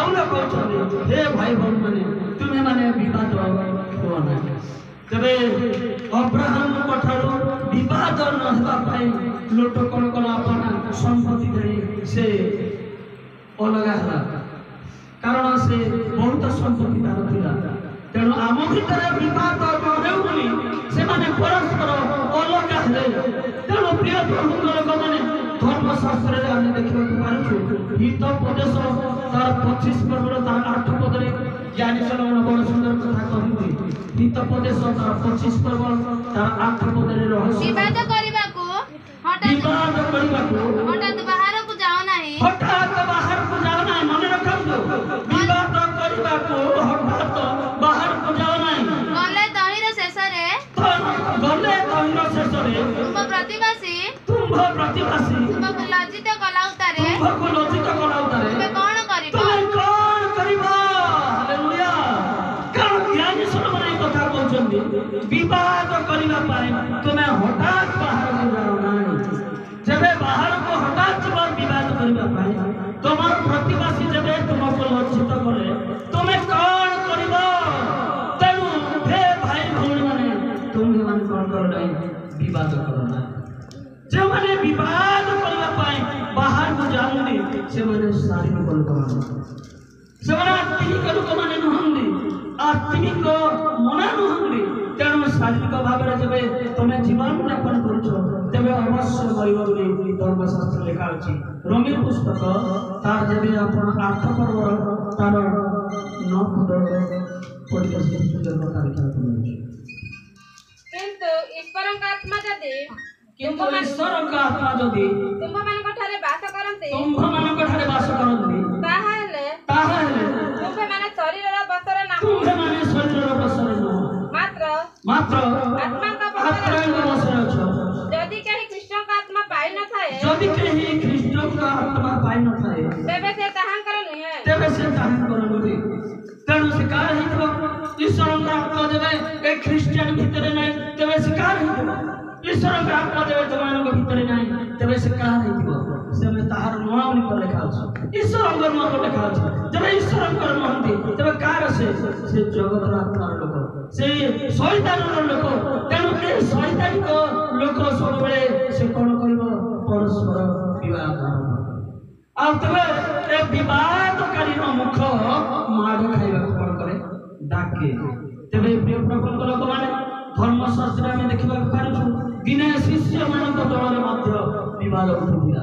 पाउल कहते हे भाई भाई मैंने तुम्हें माने विवाद हुआ ना तबे अब्राहम ठारू विवाद न हेबा पाई लोट कोन कोन अपना संपत्ति धरी से अलगा हला कारण से बहुत संपत्ति तार थिला तेणु आम भितर विवाद न हेउ बोली से माने परस्पर अलगा हले तेणु प्रिय प्रभु लोक माने धर्मशास्त्र रे हम देखिबा पारछु हितोपदेश तार 25 पर्व तार 8 पद रे ज्ञानी सलोमन बड़ सुंदर कथा कहନ୍ତି हितोपदेश तार 25 पर्व तार 8 पद रे रहस्य विवाद करिबा को हठात बाहर को जाओ नाही मन रखो विवाद करिबा को हठात बाहर को जाओ नाही गले तहिर शेष रे तुम प्रतिवासी तुमको लज्जित कलाउतारे तुमे कोन करिबा हालेलुया कारण ज्ञानी सलोमन ए कथा कहउछन्ती विवाद करिबा पाए तुमे हठात बाहर को जाओ नाही जबे बाहर को हठात विवाद करिबा पाए तुमर प्रतिवासी जबे तुमको लज्जित करे तुमे कोन करिबा तेनु हे भाई भौणी माने तुमे मान कोन करो नाही विवाद करो ना जो माने विवाद करिबा पाए बाहर को जाउनी से माने शारीरिक लोक से माने आत्मिक लोक माने नहंदी आत्मिक मना नहंदी तेणु शारीरिक भाव रे जबे तुमे जीवन यापन करूछो तबे अवश्य मरिबो बोली धर्मशास्त्र लिखा अछि रोमी पुस्तक तार जबे आपण 8 पर्व तार 9 पद पढ़िके सुंदर कथा लिखा अछि किंतु ईश्वर का आत्मा जदि किंतु ईश्वर का आत्मा जदि तुम मान ठारे वास करते ताहाले तुम माने शरीर रा बसर ना मात्र आत्मा का बसर छ यदि कहीं कृष्ण का आत्मा पाई न थाए यदि कहीं कृष्ण का आत्मा पाई न थाए तेबे से ताहां कर नुहे तेणु शिकार हितो ईश्वर का आत्मा जबे ए क्रिश्चियन भीतर नहीं तबे शिकार हितो ईश्वर का आत्मा जबे तुमान को भीतर नहीं तबे शिकार हितो से में ताहार नाम पर लिखा अछि ईश्वर का नाम पर लिखा अछि जबे ईश्वर का नाम दी तबे कार से जगत आत्मा लोक से शैतान लोक तेणु ए शैतान को लोक सब बेले से कोन करिवो परस्पर विवाद आ तबे ए विवादकारी मुख माड़ खाइबा कोन करे डाके तबे प्रिय प्रभु लोक माने धर्मशास्त्र में देखिबा पारछु दिने शिष्य मान दल रे मध्य विवाद उठिला